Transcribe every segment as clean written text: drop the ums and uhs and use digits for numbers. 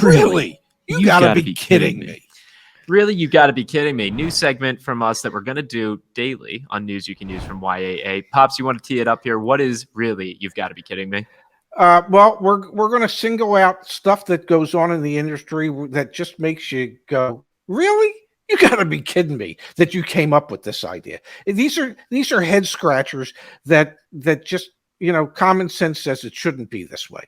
Really? You gotta be kidding me. Really, you got to be kidding me. New segment from us that we're going to do daily on News You Can Use from YAA. Pops, you want to tee it up here? What is really you've got to be kidding me? Well, we're going to single out stuff that goes on in the industry that just makes you go, really? You got to be kidding me that you came up with this idea. These are head scratchers that just, common sense says it shouldn't be this way.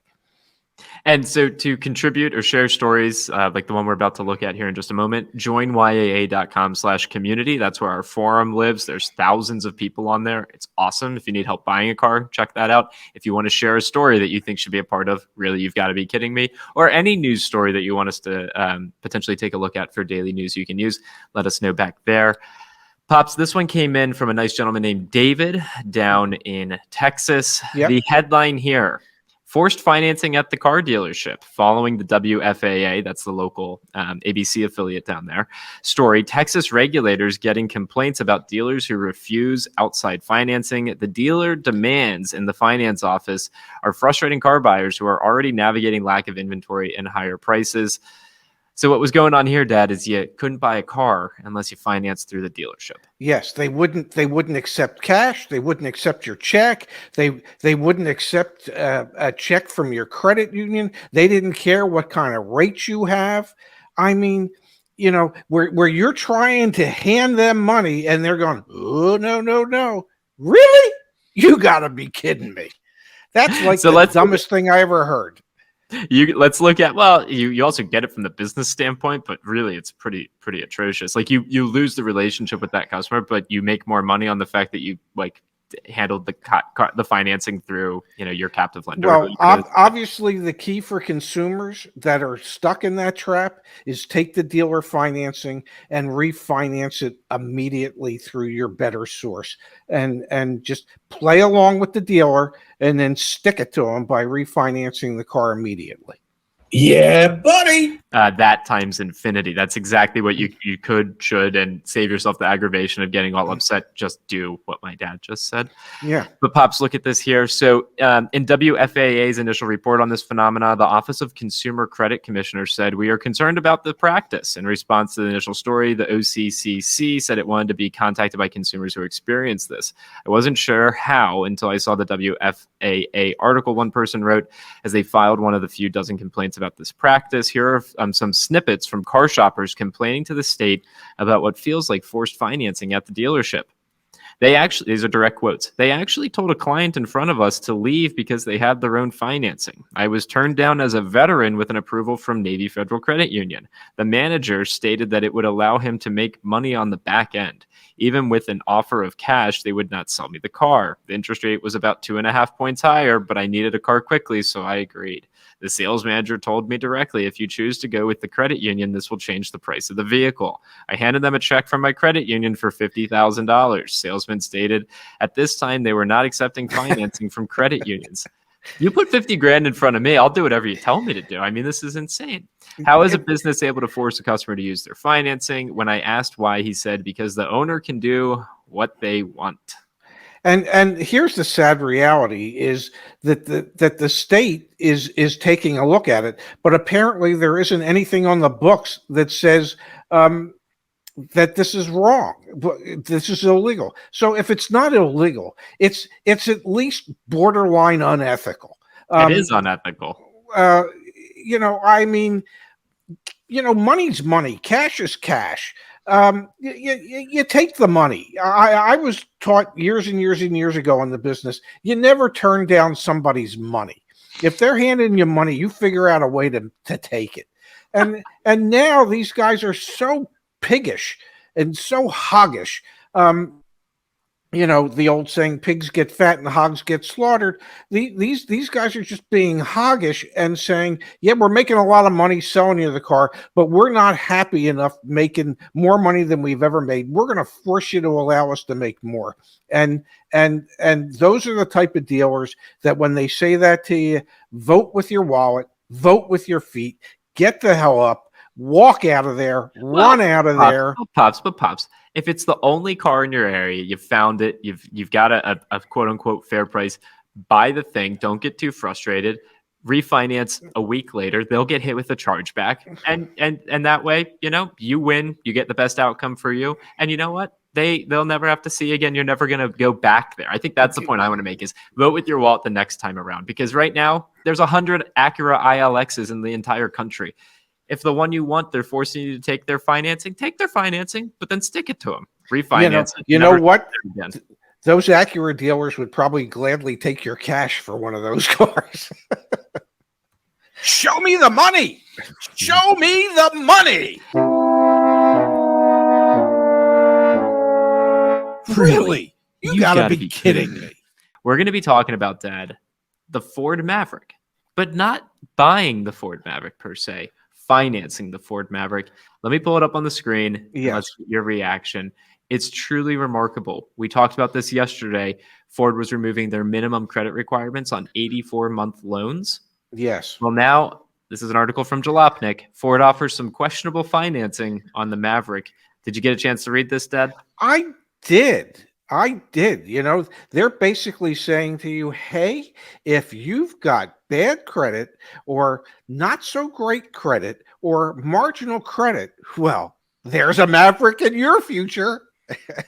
And so to contribute or share stories like the one we're about to look at here in just a moment, join YAA.com/community. That's where our forum lives. There's thousands of people on there. It's awesome. If you need help buying a car, check that out. If you want to share a story that you think should be a part of, really, you've got to be kidding me, or any news story that you want us to potentially take a look at for daily news you can use, let us know back there. Pops, this one came in from a nice gentleman named David down in Texas. Yep. The headline here: forced financing at the car dealership following the WFAA, that's the local ABC affiliate down there, story. Texas regulators getting complaints about dealers who refuse outside financing. The dealer demands in the finance office are frustrating car buyers who are already navigating lack of inventory and higher prices. So what was going on here, Dad, is you couldn't buy a car unless you financed through the dealership. Yes, they wouldn't accept cash. They wouldn't accept your check. They wouldn't accept a check from your credit union. They didn't care what kind of rates you have. I mean, where you're trying to hand them money and they're going, oh, no. Really? You got to be kidding me. That's like the dumbest thing I ever heard. Let's look at, well, you also get it from the business standpoint, but really it's pretty atrocious. Like you lose the relationship with that customer, but you make more money on the fact that you handled the financing through your captive lender. Well, obviously the key for consumers that are stuck in that trap is take the dealer financing and refinance it immediately through your better source, and just play along with the dealer and then stick it to them by refinancing the car immediately. Yeah, buddy. That times infinity. That's exactly what you should, and save yourself the aggravation of getting all upset. Just do what my dad just said. Yeah. But Pops, look at this here. So in WFAA's initial report on this phenomena, the Office of Consumer Credit Commissioner said, we are concerned about the practice. In response to the initial story, the OCCC said it wanted to be contacted by consumers who experienced this. I wasn't sure how until I saw the WFAA article one person wrote as they filed one of the few dozen complaints about this practice. Here are some snippets from car shoppers complaining to the state about what feels like forced financing at the dealership. These are direct quotes. They actually told a client in front of us to leave because they had their own financing. I was turned down as a veteran with an approval from Navy Federal Credit Union. The manager stated that it would allow him to make money on the back end. Even with an offer of cash, they would not sell me the car. The interest rate was about 2.5 points higher, but I needed a car quickly, so I agreed. The sales manager told me directly, if you choose to go with the credit union, this will change the price of the vehicle. I handed them a check from my credit union for $50,000. Salesman stated at this time they were not accepting financing from credit unions. You put 50 grand in front of me, I'll do whatever you tell me to do. I mean, this is insane. How is a business able to force a customer to use their financing? When I asked why, he said, because the owner can do what they want. And here's the sad reality is that the state is taking a look at it, but apparently there isn't anything on the books that says that this is wrong. This is illegal. So if it's not illegal, it's at least borderline unethical. It is unethical. I mean, money's money. Cash is cash. You take the money. I was taught years and years and years ago in the business, you never turn down somebody's money. If they're handing you money, you figure out a way to take it. And now these guys are so piggish and so hoggish. The old saying, pigs get fat and hogs get slaughtered. These guys are just being hoggish and saying, yeah, we're making a lot of money selling you the car, but we're not happy enough making more money than we've ever made. We're going to force you to allow us to make more. And those are the type of dealers that when they say that to you, vote with your wallet, vote with your feet, get the hell up, walk out of there, run out of there. Pops. If it's the only car in your area, you've found it, you've got a quote unquote fair price, buy the thing. Don't get too frustrated. refinance a week later, they'll get hit with a chargeback, and that way, you win, you get the best outcome for you, and you know what? They'll never have to see you again. You're never going to go back there. I think that's the point I want to make is vote with your wallet the next time around, because right now there's 100 Acura ILXs in the entire country. If the one you want, they're forcing you to take their financing, but then stick it to them. Refinance. You know what? Those Acura dealers would probably gladly take your cash for one of those cars. Show me the money. Show me the money. Really? You gotta be kidding me. We're going to be talking about, Dad, the Ford Maverick, but not buying the Ford Maverick per se, financing the Ford Maverick. Let me pull it up on the screen. Yes. Let's get your reaction. It's truly remarkable. We talked about this yesterday. Ford was removing their minimum credit requirements on 84-month loans. Yes. Well, now, this is an article from Jalopnik. Ford offers some questionable financing on the Maverick. Did you get a chance to read this, Dad? I did. They're basically saying to you, hey, if you've got bad credit or not so great credit or marginal credit, well, there's a Maverick in your future.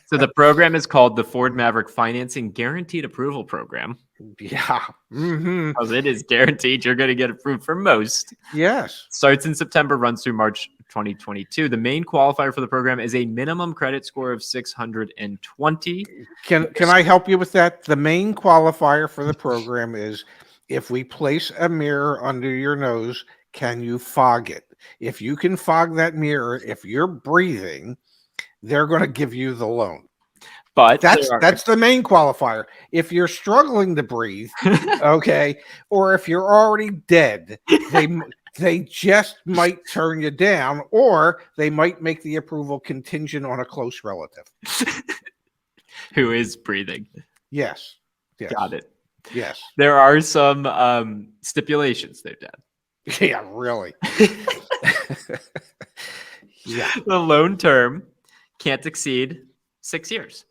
So the program is called the Ford Maverick Financing Guaranteed Approval Program. Yeah. Mm-hmm. Because it is guaranteed you're going to get approved for most. Yes. Starts in September, runs through March 2022. The main qualifier for the program is a minimum credit score of 620. Can I help you with that? The main qualifier for the program is if we place a mirror under your nose, can you fog it? If you can fog that mirror, if you're breathing, they're going to give you the loan. But that's the main qualifier. If you're struggling to breathe, okay, or if you're already dead, they just might turn you down, or they might make the approval contingent on a close relative who is breathing. Yes. Got it. Yes. There are some stipulations there, Dad. Yeah, really. Yeah. The loan term can't exceed 6 years.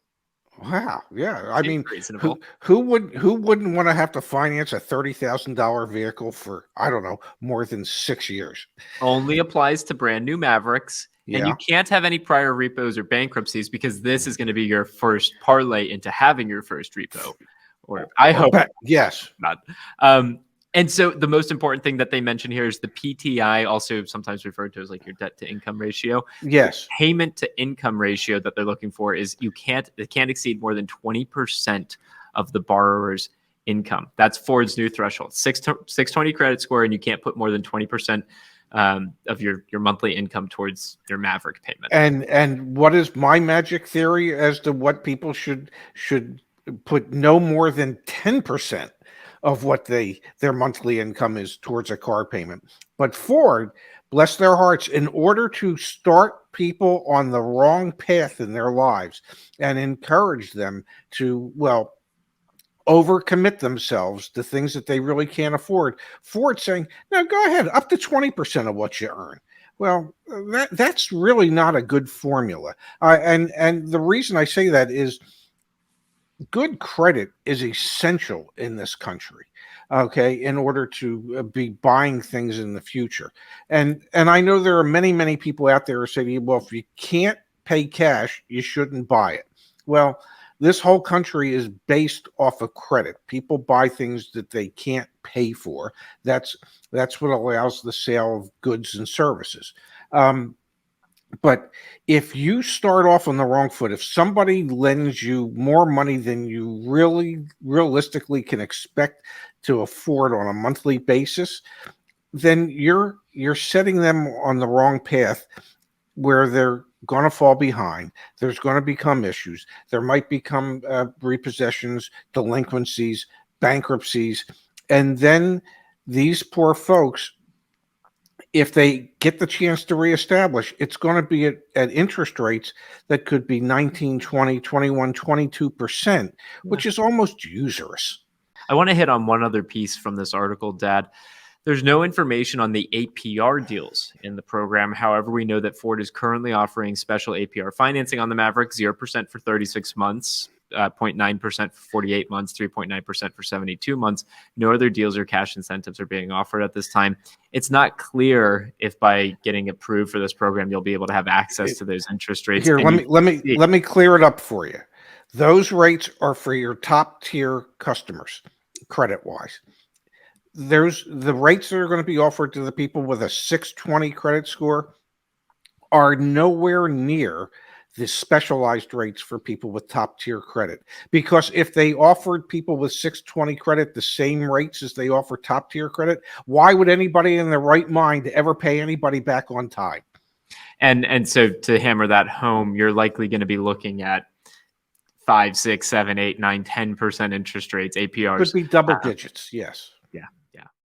Wow. Yeah. I mean, reasonable. Who wouldn't want to have to finance a $30,000 vehicle for, I don't know, more than 6 years? Only applies to brand new Mavericks. Yeah. And you can't have any prior repos or bankruptcies, because this is going to be your first parlay into having your first repo. Or I hope yes. not. And so the most important thing that they mention here is the PTI, also sometimes referred to as like your debt to income ratio. Yes. The payment to income ratio that they're looking for is it can't exceed more than 20% of the borrower's income. That's Ford's new threshold, 620 credit score, and you can't put more than 20% of your monthly income towards your Maverick payment. And what is my magic theory as to what people should put no more than 10% of what their monthly income is towards a car payment? But Ford, bless their hearts, in order to start people on the wrong path in their lives and encourage them to, well, overcommit themselves to things that they really can't afford, Ford's saying, no, go ahead, up to 20% of what you earn. Well, that's really not a good formula. And the reason I say that is good credit is essential in this country, okay, in order to be buying things in the future. And I know there are many people out there who say to you, well, if you can't pay cash, you shouldn't buy it. Well, this whole country is based off of credit. People buy things that they can't pay for. That's what allows the sale of goods and services. But if you start off on the wrong foot, if somebody lends you more money than you really realistically can expect to afford on a monthly basis, then you're setting them on the wrong path where they're going to fall behind. There's going to become issues. There might become repossessions, delinquencies, bankruptcies, and then these poor folks, if they get the chance to reestablish, it's going to be at interest rates that could be 19, 20, 21, 22%, which is almost usurious. I want to hit on one other piece from this article, Dad. There's no information on the APR deals in the program. However, we know that Ford is currently offering special APR financing on the Maverick, 0% for 36 months. 0.9% for 48 months, 3.9% for 72 months. No other deals or cash incentives are being offered at this time. It's not clear if by getting approved for this program, you'll be able to have access to those interest rates. Here, And let me clear it up for you. Those rates are for your top tier customers, credit wise. There's the rates that are going to be offered to the people with a 620 credit score are nowhere near the specialized rates for people with top tier credit. Because if they offered people with 620 credit the same rates as they offer top tier credit, why would anybody in their right mind ever pay anybody back on time? And so to hammer that home, you're likely going to be looking at 5, 6, 7, 8, 9, 10% interest rates, APRs. Could be double digits, yes.